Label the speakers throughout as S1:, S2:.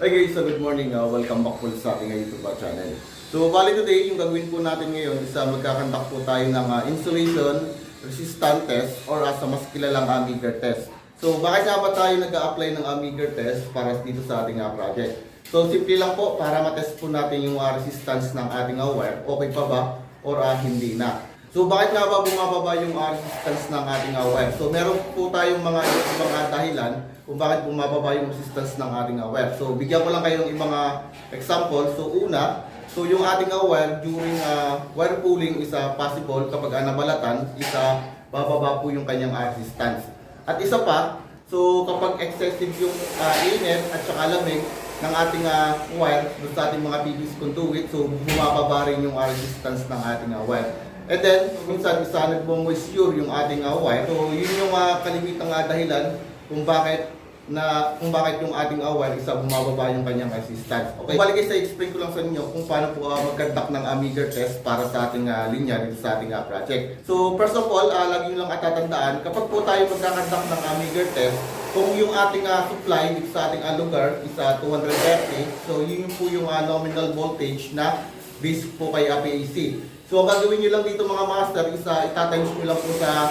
S1: Hi guys, so good morning. Welcome back po sa ating YouTube channel. So bali today, yung gagawin po natin ngayon is magkakandak po tayo ng insulation resistant test or sa mas kilalang meager test. So bakit nga ba tayo nag-a-apply ng meager test para dito sa ating project? So simple lang po para matest po natin yung resistance ng ating wire. Okay pa ba or hindi na? So bakit nga ba bumababa yung resistance ng ating wire? So meron po tayong mga dahilan kung bakit bumababa yung resistance ng ating wire. So bigyan ko lang kayo ng mga example. So una, so yung ating wire during wire pulling is possible kapag nabalatan is bababa po yung kanyang resistance. At isa pa, so kapag excessive yung init at saka lamig ng ating wire doon sa ating mga PVC conduit, so bumababa rin yung resistance ng ating wire. And then, minsan isa nagmo-moisture yung ating wire. So, yun yung kalimitang dahilan kung bakit yung ating wire isa bumababa yung kanyang resistance. Okay, balik sa explain ko lang sa inyo kung paano po mag-conduct ng meager test para sa ating linya dito sa ating project. So, first of all, lagi nyo lang tatandaan, kapag po tayo mag-conduct ng meager test, kung yung ating supply dito sa ating lugar is 230, so yun po yung nominal voltage na basic po kay PAC. So, ang gagawin nyo lang dito mga master is itatimes nyo lang po sa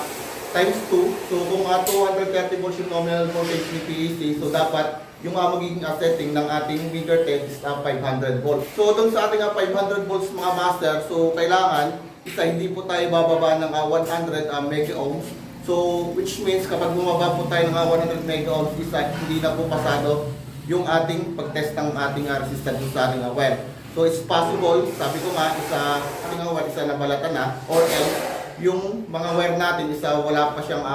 S1: times 2. So, kung 230 volts yung nominal voltage ni PAC, so dapat yung magiging setting ng ating meager test is 500 volts. So, doon sa ating 500 volts mga master, so kailangan hindi po tayo bababa ng 100 mega ohms. So, which means kapag bumaba po tayo ng 100 mega ohms, hindi na po pasado yung ating pag-test ng ating resistance sa ating wire. So it's possible, sabi ko nga, ating wire isa nabalatan na, or else yung mga wire natin wala pa siyang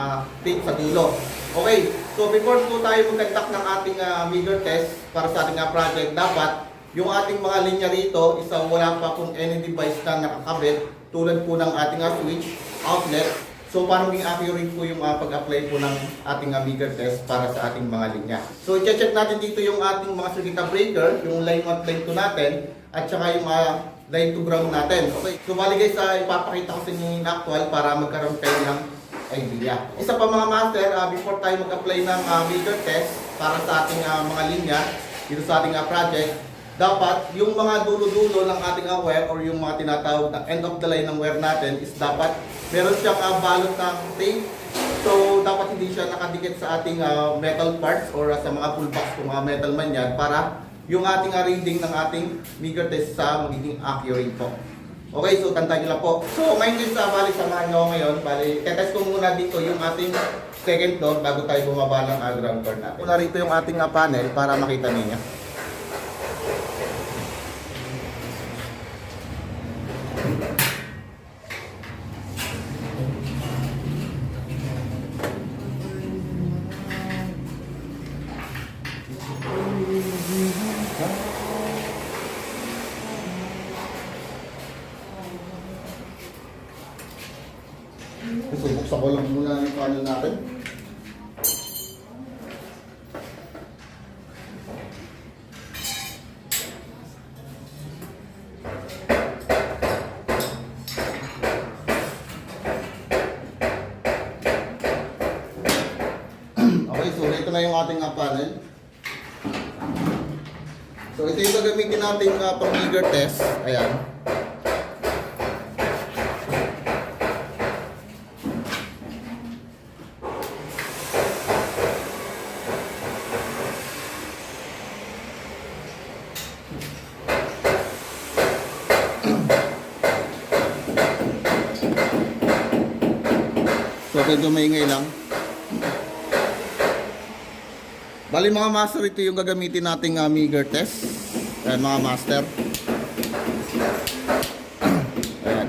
S1: tape sa dulo. Okay, so before po tayo mag-conduct ng ating meager test para sa ating project, dapat yung ating mga linya rito wala pa pong any device na nakakabit tulad po ng ating switch, outlet. So paano maging accurate po yung pag-apply po ng ating meager test para sa ating mga linya. So i-check natin dito yung ating mga circuit breaker, yung line 1, line 2 natin, at saka yung line to ground natin. Okay, so bali guys, ipapakita ko sa inyo yung actual para magkaroon kayo ng idea. Isa pa mga master, before tayo mag-apply ng meager test para sa ating mga linya dito sa ating project, dapat yung mga dulo-dulo ng ating wire or yung mga tinatawag na end of the line ng wire natin is dapat meron siyang balot ng tape. So dapat hindi siya nakadikit sa ating metal parts or sa mga pull box kung mga metal man yan, para yung ating reading ng ating meager test magiging accurate po. Okay, so tandaan nyo lang po. So ngayon din bali samahan nyo ngayon. Bali, tetest ko muna dito yung ating second floor bago tayo bumaba ng ground floor natin. Una rito yung ating panel para makita ninyo. So, buksan ko lang muna yung panel natin. Okay, so ito na yung ating panel. So, ito yung gagamitin natin pang meager test. Ayan. So, medyo maingay lang. Bali mga master, ito yung gagamitin nating meager test. Ayan mga master. Ayan.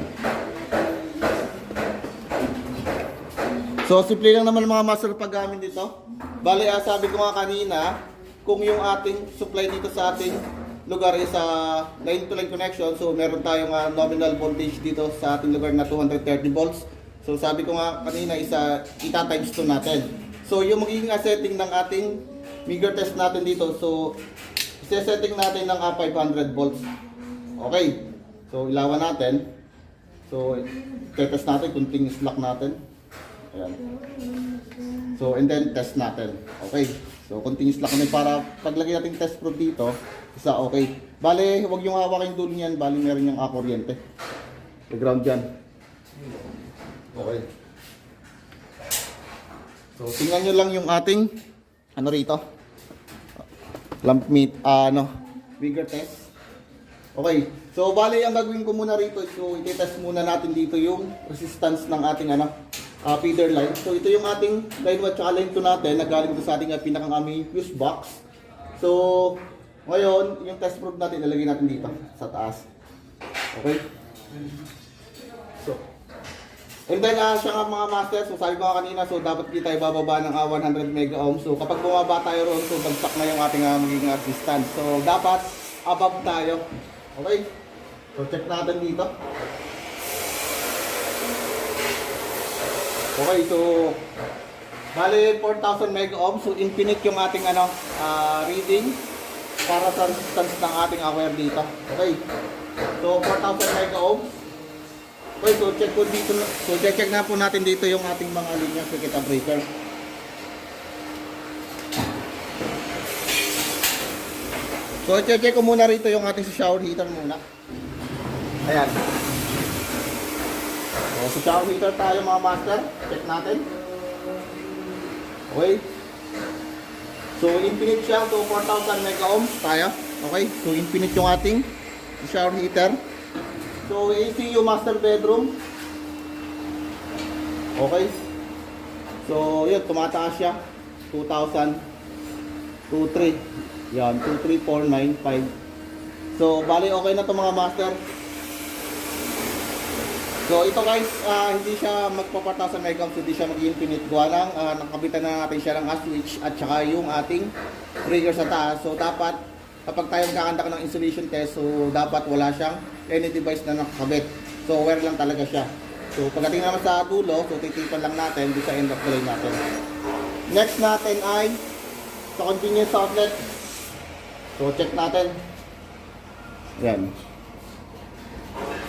S1: So, simple lang naman mga master paggamit dito. Bali, sabi ko nga kanina, kung yung ating supply dito sa ating lugar is line to line connection, so meron tayong nominal voltage dito sa ating lugar na 230 volts. So sabi ko nga kanina ita-times 2 natin. So yung magiging setting ng ating meager test natin dito, so i-setting natin ng 500 volts. Okay. So ilawan natin. So test natin, continuous lock natin. Ayan. So and then test natin. Okay. So, continuous lang kami para paglagay natin test probe dito, isa okay. Bale, huwag yung hawakin yung dulo niyan, bale meron yung kuryente. So, ground yan. Okay. So, tingnan nyo lang yung ating, ano rito? Lamp meet, bigger test. Okay. So, bale, ang gagawin ko muna rito, so, i-test muna natin dito yung resistance ng ating, feeder line. So, ito yung ating line 1 at line 2 natin, nagaling ito sa ating pinakang aming fuse box. So, ngayon, yung test probe natin, ilalagay natin dito, sa taas. Okay? So, and then, siya nga mga master, so sabi ko kanina, so dapat di tayo bababa ng 100 mega ohm. So kapag bumaba tayo roon, so bagsak na yung ating magiging resistance. So dapat above tayo. Okay? So check natin dito. Okay, so bali 4,000 mega ohm. So infinite yung ating reading para sa resistance ng ating wire dito. Okay? So 4,000 mega ohm. Okay, so check po dito. So check na po natin dito yung ating mga linya circuit breaker. So check ko muna rito yung ating shower heater muna. Ayan. So sa shower heater tayo mga master. Check natin. Okay. So infinite siya. So 4,000 mega ohms tayo. Okay. So infinite yung ating shower heater. So, ACU master bedroom. Okay. So, yun, tumataas siya. 2,000, 2,3. Yan, 2,3,495. So, bali okay na to mga master. So, ito guys, hindi siya magpapata sa mega ohms, hindi siya mag-infinite. Gawa lang, nakabitan na natin siya ng switch at saka yung ating breaker sa taas. So, dapat, kapag tayo magkakandak ng insulation test, so dapat wala siyang any device na nakakabit. So wire lang talaga siya. So pagdating naman sa dulo, so titipan lang natin dito sa end of the line natin. Next natin ay sa convenience outlet. So check natin. Yan.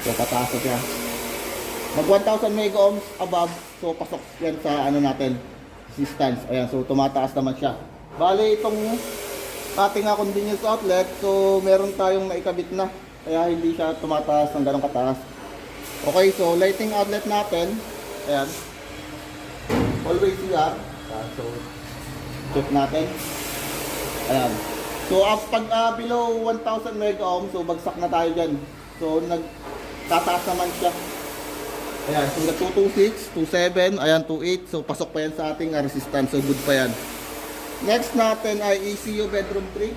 S1: So pataas na siya. Mag 1,000 mega ohms above, so pasok yan sa natin, resistance. Ayan, so tumataas naman siya. Bale itong ating convenience outlet, so meron tayong naikabit na, kaya hindi siya tumataas ng ganong kataas. Okay, so lighting outlet natin, ayan, always CR. So check natin. Ayan, so pag below 1,000 mega ohm, so bagsak na tayo dyan. So nagtataas naman siya. Ayan, so 226, 27, ayan 28, so pasok pa yan sa ating resistance, so good pa yan. Next natin ay ECU bedroom 3.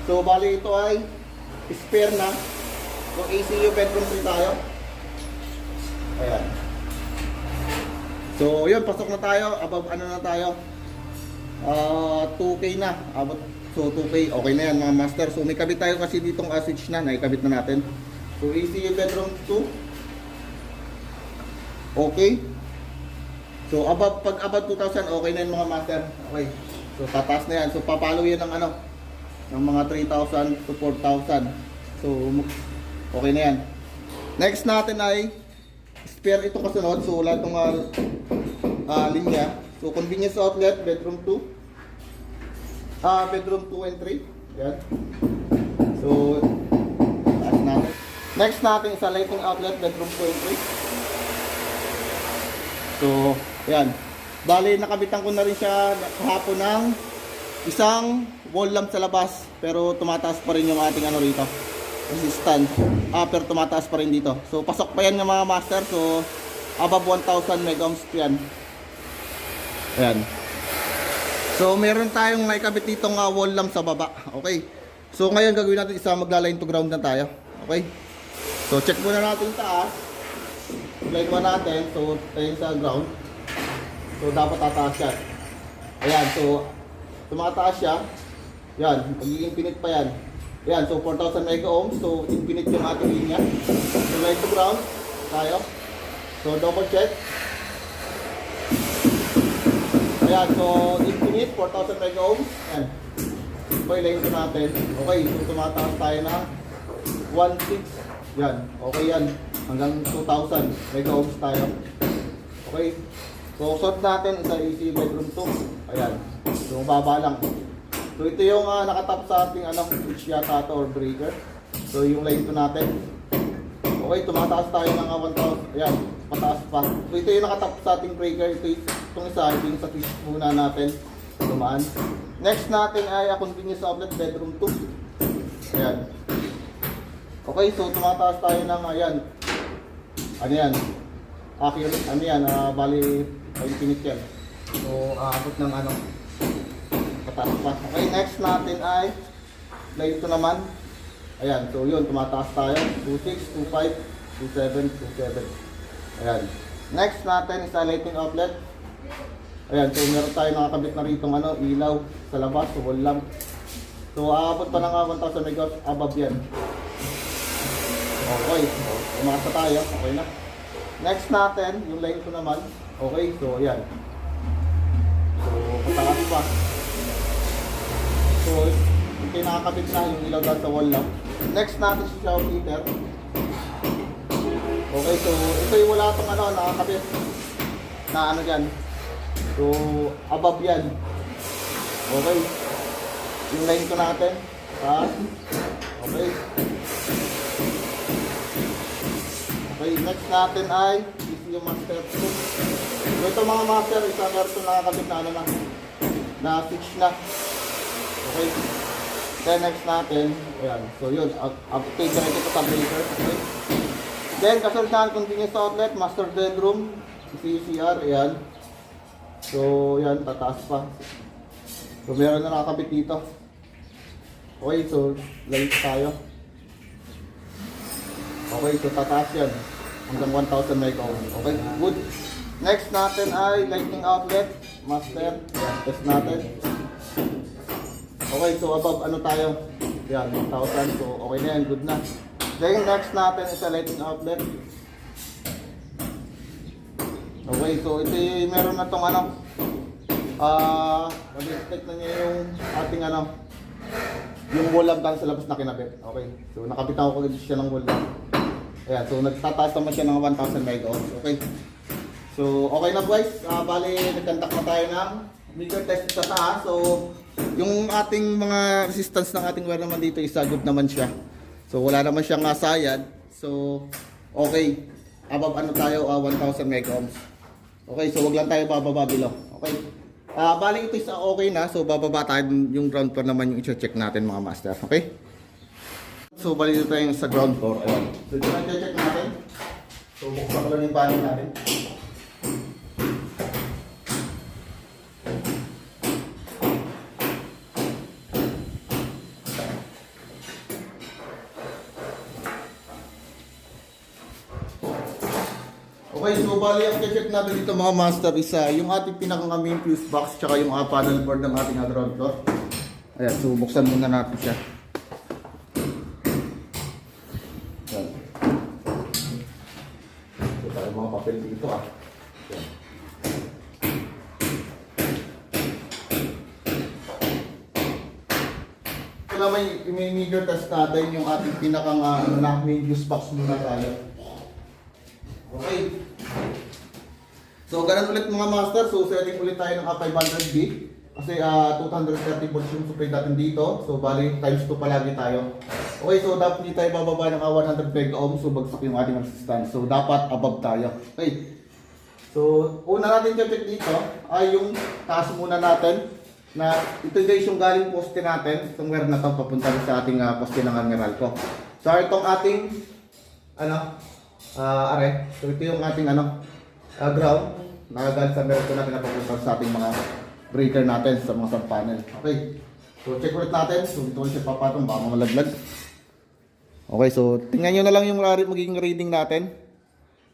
S1: So bali ito ay spare na. So ECU bedroom 3 tayo. Ayan. So yun, pasok na tayo. Above na tayo. 2K na. Abot. So 2K, okay na yan mga master. So may kabit tayo kasi ditong switch na. Naikabit na natin. So ECU bedroom 2. Okay. So pag above 2,000, okay na yun mga master. Okay. So tataas na yan. So papalo yan ng ng mga 3,000 to 4,000. So okay na yan. Next natin ay spare itong kasunod. So wala itong linya. So convenience outlet, bedroom 2. Bedroom 2 and 3. Yan. So taas natin. Next natin sa lighting outlet, bedroom 2 and 3. So yan. Bali, nakabitan ko na rin siya kahapon ng isang wall lamp sa labas. Pero tumataas pa rin yung ating rito, resistance. Pero tumataas pa rin dito. So, pasok pa yan ng mga master. So, above 1,000 mega ohms yan. Ayan. So, meron tayong naikabit ditong wall lamp sa baba. Okay. So, ngayon gagawin natin isa, maglaline to ground na tayo. Okay. So, check muna natin taas. Line 1 natin. So, tayo sa ground. So dapat tataas siya. Ayan, so tumataas siya. Yan, magiging infinite pa yan. Ayan, so 4,000 mega ohms. So infinite yung ating linya. So line to ground tayo. So double check. Ayan, so infinite 4,000 mega ohms. Ayan. Okay, line to natin. Okay, so tumataas tayo na 1,6. Yan, okay yan. Hanggang 2,000 mega ohms tayo. Okay. So, short natin, isa AC bedroom 2. Ayan. So, baba lang. So, ito yung nakatap sa ating switch yata ito or breaker. So, yung line 2 natin. Okay, tumataas tayo ng 1,000. Ayan, pataas pa. So, ito yung nakatap sa ating breaker. Itong isa, ito yung sa switch muna natin. Dumaan. Next natin ay continuous outlet bedroom 2. Ayan. Okay, so tumataas tayo ng ayan. Ano yan? Accurate, ano yan? Bali, infinite yan. So, aabot ng pataas pa. Okay, next natin ay line 2 naman. Ayan, so yun, tumataas tayo. 26, 25, 27, 27. Ayan. Next natin is lighting outlet. Ayan, so meron tayo nakakabit na rito ilaw sa labas, so wall lamp. So aabot pa ng 1,000 megawatts above yan. Okay, so umakas na tayo, okay na. Next natin, yung line ko naman. Okay, so ayan. So pataas pa. So ito yung nakakabit na yung ilaw dahil sa wall lamp. Next natin si shower heater. Okay, so ito yung wala itong nakakabit na dyan. So, above yan. Okay. Yung line ko natin. Okay. Okay, next natin ay yung master 2. So, ito mga master, isang version nakakabit na na switch na. Okay. Then next natin, ayan. So, yun. Update na ito sa breaker. Okay. Then, kasunod na continuous outlet, master bedroom, CCR, ayan. So, yan, tataas pa. So, meron na nakakabit dito. Okay, so, light tayo. Okay, so tataas yan. Hanggang 1,000 megawatts. Okay, good. Next natin ay lighting outlet, master. Yan, test natin. Okay, so above tayo? Yan, 1,000. So, okay na yan, good na. Then, next natin is a lighting outlet. Okay, so ito meron na tong nag-expect na niya yung ating yung wall lamp sa labas na kinabit. Okay, so nakabitan ko ulit siya ng wall lamp. Ayan, so nagtataas naman siya ng 1,000 megawatts. Okay, so okay na guys, bali nagkandak na tayo ng meter test sa taas. So yung ating mga resistance ng ating wire naman dito is good naman siya. So wala naman siyang sayad. So okay, above tayo 1,000 megawatts. Okay, so wag lang tayo bababa below. Okay. Bali ito is okay na. So bababa tayo yung ground floor naman yung i-check natin mga master. Okay? So bali dito tayo sa ground floor. Ayan. So ito na i-check natin. So buksan ko lang yung panel natin. Okay, so bali ang check natin dito mga master is yung ating pinaka-main fuse box tsaka yung panel board ng ating ground floor. Ayan, so buksan muna natin siya. Ayan. So tayo mga papel dito Ayan. So naman yung meter test natin yung ating pinakang main fuse box muna tayo. Okay. So, ganun ulit mga master. So, setting ulit tayo ng 500V. Kasi 230 volts yung supply natin dito. So, bali times 2 palagi tayo. Okay, so dapat hindi tayo bababa ng 100 mega ohm. So, bagsak yung ating resistance. So, dapat above tayo. Okay. So, una natin check dito ay yung taas muna natin. Na ito guys yung galing poste natin. Itong wire na ito papunta sa ating poste ng Meralco. So, itong ating so ito yung ating ground nakagaling sa Meralco natin na papunta sa ating mga breaker natin sa mga sub panel. Okay, so check ulit natin. So ito siya papatong baka malaglag. Okay, so tingnan nyo na lang yung magiging reading natin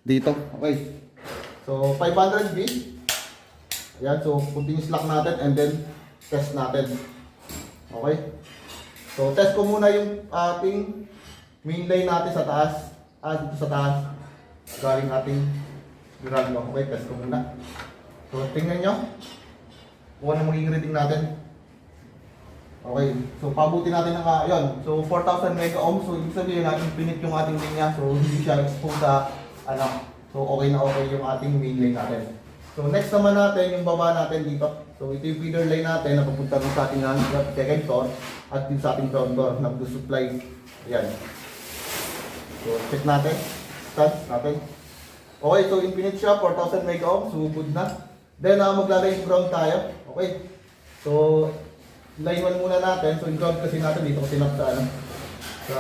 S1: dito. Okay, so 500V. Ayan, so continuous lock natin and then test natin. Okay, so test ko muna yung ating main line natin sa taas. Dito sa taas galing ating ground. Okay, test ko muna. So tingnan nyo kung ano magiging reading natin. Okay, so pabuti natin ng yun. So 4,000 mega ohm. So ibig sabihin natin pinit yung ating linya. So hindi siya exposed sa so okay na okay yung ating main line natin. So next naman natin yung baba natin dito. So ito yung feeder line natin na pupunta rin sa ating second door at yung sa ating ground door na supply. Ayan. So check natin. Start natin. Okay, so infinite siya, 4,000 mega ohm, so good na. Then maglalay yung ground tayo. Okay. So line 1 muna natin. So yung ground kasi natin dito kasi sa ano, sa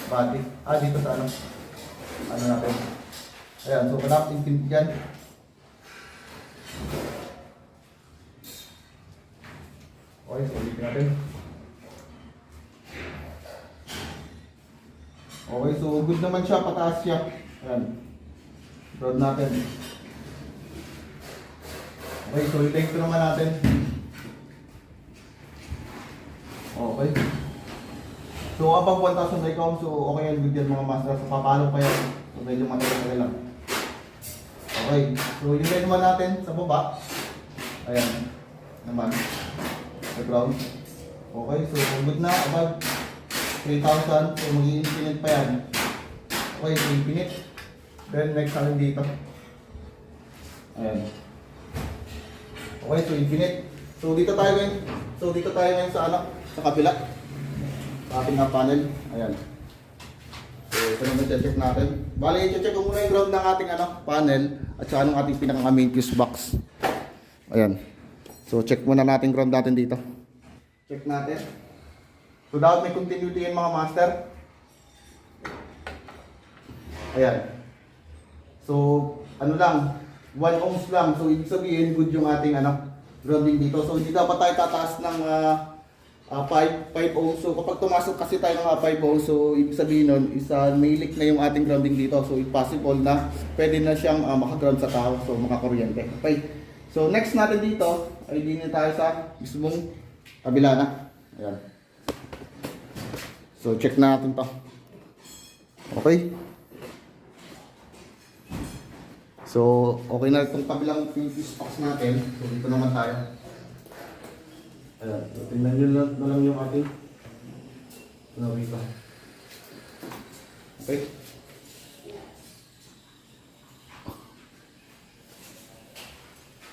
S1: body. Dito sa ano. Ano natin. Ayan, so connect infinite yan. Okay, so ulitin natin. Okay, so good naman siya, pataas siya. Ayan. Road natin. Okay, so i-take ko naman natin. Okay. So above 1,000 mega ohm, so okay yan, good yan mga master. So papalo pa yan. So medyo matagal lang. Okay, so yung line naman natin sa baba. Ayan. Naman. Sa ground. Okay, so good na, above 3,000. So mag-i-infinite pa yan. Okay, so infinite. Then next natin dito. Ayan. Okay, so infinite. So dito tayo ngayon sa ano, sa kabila. Sa ating panel. Ayan. So ito naman check natin. Bali, i-check ko muna yung ground ng ating ano, panel at saka ng ating pinaka-main fuse box. Ayan. So check muna natin ground natin dito. Check natin. So dapat may continuity yan mga master. Ayan. So ano lang, 1 ohms lang. So ibig sabihin good yung ating ano, grounding dito. So hindi dapat tayo tataas ng 5 ohms. So kapag tumasok kasi tayo ng 5 ohms, so ibig sabihin nun may leak na yung ating grounding dito. So if possible na pwede na siyang makaground sa tao. So makakuryente. Okay. So next natin dito ay din tayo sa mismong kabila na. Ayan. So check natin to. Okay. So okay na itong kabilang fuse box natin. So dito naman tayo. Ayan. So tingnan nyo na lang yung ating dito. Okay.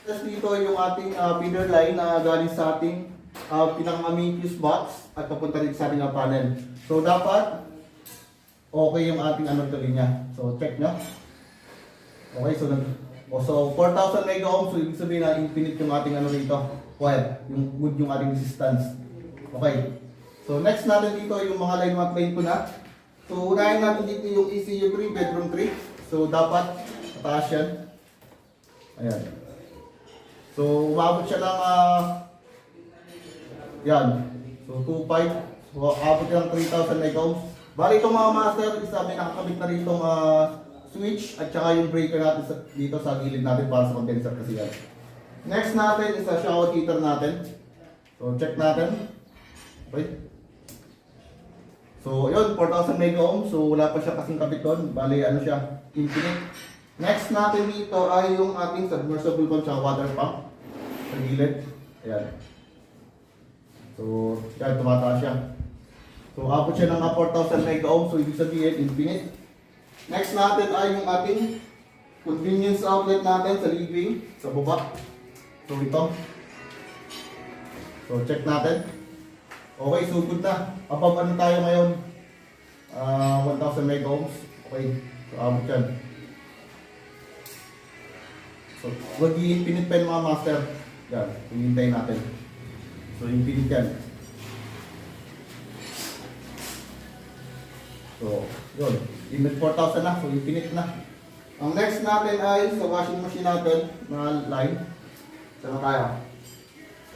S1: Tapos dito yung ating feeder line na galing sa ating pinaka-main fuse box at papunta rin sa ating panel. So dapat okay yung ating ano linya. So check nyo. Okay, so 4,000 mega ohm, so ibig sabihin na infinite yung ating ano dito. Wire, yung good yung ating resistance. Okay. So next natin dito yung mga line plane ko na. So unahin natin dito yung ECU 3, bedroom 3. So dapat mataas yan. Ayan. So umabot siya ng yan. So 2.5. So abot yan ng 3,000 mega ohms. Bali itong mga master, isa may nakakabit na rito switch at saka yung breaker natin dito sa gilid natin para sa condenser kasi yan. Next natin is sa shower heater natin. So check natin. Okay. So yun, 4,000 mega ohms. So wala pa siya kasing kabit doon. Bali ano siya, infinite. Next natin dito ay yung ating submersible pump sa water pump sa gilid. Ayan. So yan, tumataas siya. So abot siya ng 4,000 mega ohms. So ibig sabihin, infinite. Next natin ay yung ating convenience outlet natin sa living, sa baba. So ito. So check natin. Okay, so good na. Above ano tayo ngayon? 1,000 mega ohms. Okay, so abot yan. So huwag i-infinite pa yung mga master. Yan, hinihintay natin. So infinite yan. So yun. Limit 4,000 na, so infinite na. Ang next natin ay sa washing machine natin na line. Saan na tayo?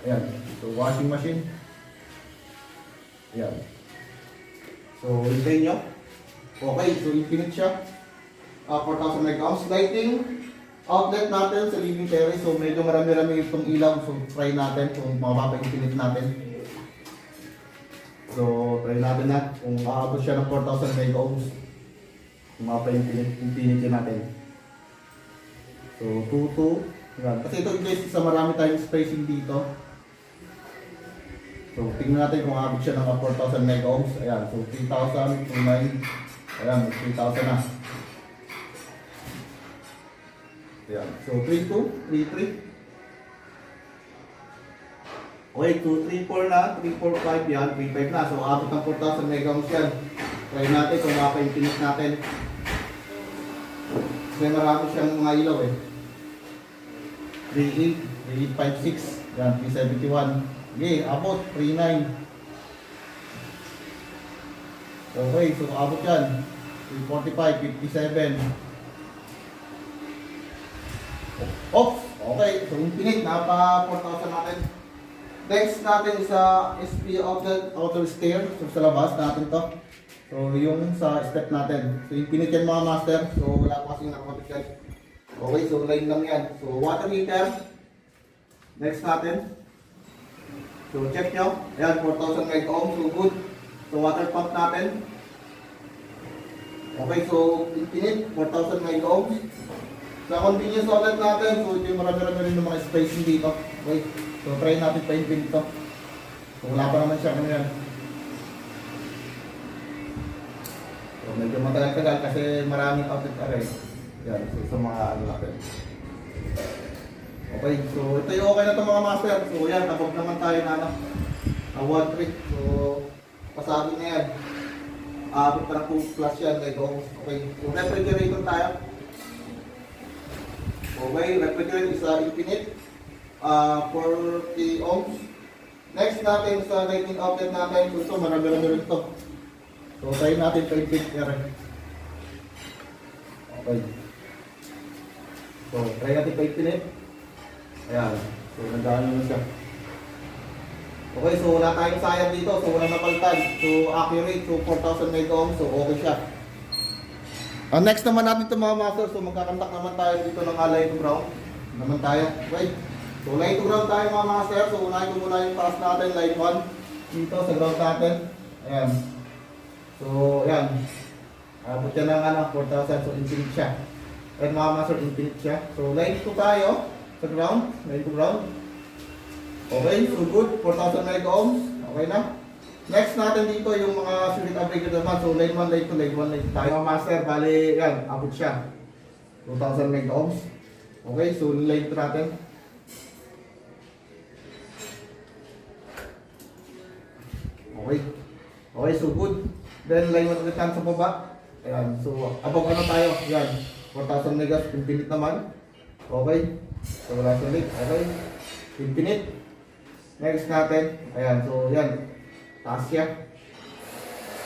S1: Ayan. So washing machine. Ayan. So hintayin nyo. Okay, so infinite siya. 4,000 mega ohms. Lighting outlet natin sa living terrace. So medyo marami-rami itong ilaw. So try natin kung mapapa-infinite natin. So try natin na kung aabot siya ng 4,000 mega ohms. Mapa-infinity natin. So 2. Yan. Kasi ito guys, sa marami tayong spacing dito. So tingnan natin kung abot siya ng 4,000 mega ohms. Ayan, so 3,000, 2,900. Ayan, 3,000 na. Ayan. So, 3-2, 3-3. Okay, 2-3-4 na, 3-4-5 yan, 3-5 na. So, abot ng 4,000 megaohms yan. Try natin kung maka-infinite natin. Kasi marami siyang mga ilaw eh. 3-8, 3-8-5-6, yan, 3-71. Okay, abot, 3-9. Okay, so abot yan. 3-45, 57. Oops! Okay, so infinite, napa 4,000 natin. Next natin sa SP outer stair. So sa labas natin to. So yung sa step natin. So infinite yan mga master. So wala pa kasing nakapapit yan. Okay, so line lang yan. So water heater. Next natin. So check nyo. Ayan, 4,000 megaohms. So good. So water pump natin. Okay, so infinite, 4,000 megaohms. Sa convenience outlet natin, so ito yung marami-rami rin ng mga spacing dito. Okay, so try natin pa-infinite to. So wala pa naman siya, ano yan. So medyo matagal-tagal kasi maraming outlet array. Yan, so sa mga ano natin. Okay, so ito yung okay na ito mga master. So yan, above naman tayo na ano, 1 trick. So pasabi na yan. Abot pa ng 2 plus yan, like okay. So refrigerator tayo. Okay, refrigerator is infinite. 40 ohms. Next natin sa lighting outlet natin, so ito marami-rami rin ito. So try natin pa infinite yan. Okay. So try natin pa infinite. Ayan. So nagano na siya. Okay, so wala tayong sayang dito. So wala napalitan. So accurate. So 4,000 megaohms. So okay siya. Next naman natin ito mga master. So magkakandak naman tayo dito ng light to ground. Naman tayo. Okay. So light to ground tayo mga master. So unahin ko muna yung taas natin. Light 1. Dito sa ground natin. Ayan. So ayan. Abot yan ng 4,000. So infinite siya. Ayan mga master. Infinite siya. So light 2 tayo. Sa ground. Light to ground. Okay, so good. 4,000 megaohms. Okay na. Next natin dito yung mga circuit breaker naman. So line 1, line 2, line 1, line 2 tayo. Mga master, bali yan. Abot siya. 2,000 megaohms. Okay, so line 2 natin. Okay. Okay, so good. Then line 1 ulit sa baba. Ayan, so above ano tayo? Yan. 4,000 megas. Infinite naman. Okay. So wala sulit. Okay. Infinite. Next natin, ayan, so yan, taas siya.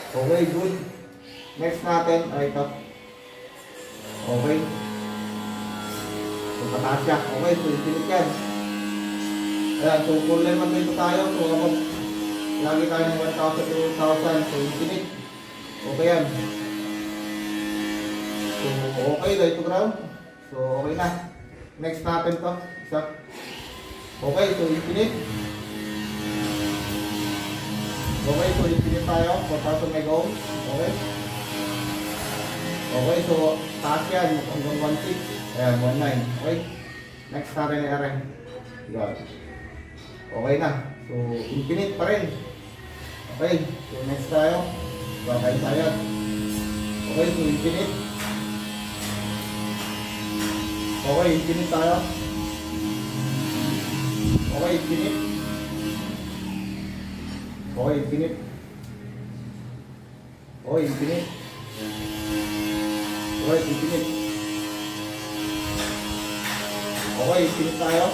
S1: Okay, good. Next natin, ay ito. Okay. So pataas siya. Okay, so infinite yan. Ayan, so full lemon dito tayo. So kapag lagi tayo ng 1,000 to 2,000, so infinite. Okay yan. So okay, light to ground. So okay na. Next natin to, isa. Okay, so infinite. Okay, so infinite tayo, 4,000 megaohms. Okay. Okay, so taas yan, hanggang 1.6. Ayan, 1.9. Okay. Next natin ay rin. Yan. Okay na. So, infinite pa rin. Okay, so next tayo. Bakay tayo. Okay, so infinite. Okay, infinite tayo. Okay, infinite. Okay, infinite. Okay, infinite. Okay, infinite. Okay, infinite tayo.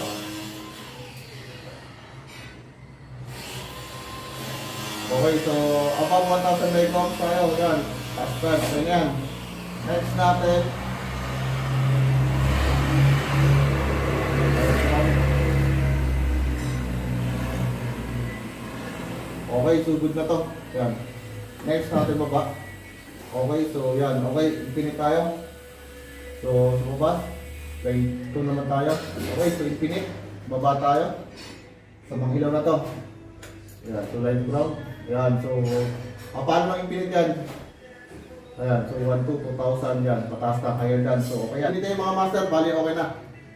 S1: Okay, so above 1,000 megaohms tayo. Yan. Pascal, ganyan. Next natin. Okay, so good na to. Yan. Next natin baba. Okay, so yan. Okay, infinite tayo. So, sa baba. Line 2 naman tayo. Okay, so infinite. Baba tayo. Sa mga ilaw na to. Yan, so line ground. Yan, so paano lang infinite yan? Ayan, so 1, 2, 2,000 yan. Pataas na kayo dyan. So, okay yan. Dito yung mga master, bali okay na.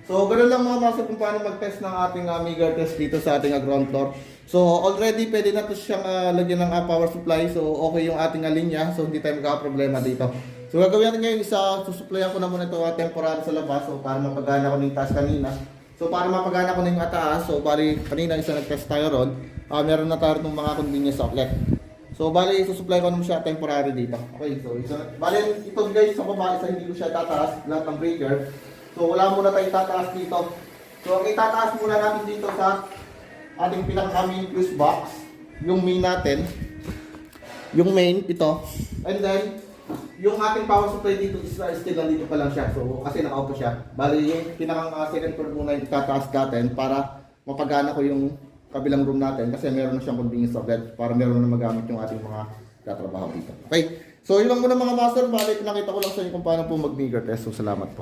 S1: So, ganoon lang mga master kung paano mag-test ng ating meter test dito sa ating ground floor. So, already pwede na to siyang lagyan ng power supply. So, okay yung ating linya. So, hindi tayo magkakaproblema dito. So, gagawin natin ngayon isa, susuplayan ko na muna ito temporary sa labas. So, para mapagana ko ng taas kanina. So, para mapagana ko ng taas. So, bali, kanina isa nag-test tayo ron. Meron na tayo itong mga convenience outlet. So, bali, susupply ko naman siya temporary dito. Okay, so, bali, ito guys, sa baba, isa hindi ko siya tataas, lahat ng breaker. So, wala muna tayong tataas dito. So, ang itataas muna natin dito sa ating pinaka-main fuse box, yung main natin, yung main, ito. And then, yung ating power supply dito is still nandito pa lang siya. So, kasi naka-auto siya. Bali, yung pinaka-second floor muna yung itataas natin para mapagana ko yung kabilang room natin kasi meron na siyang convenience outlet para meron na magamit yung ating mga tatrabaho dito. Okay? So, yun lang muna mga master. Bali, pinakita ko lang sa inyo kung paano po mag-meter test. So, salamat po.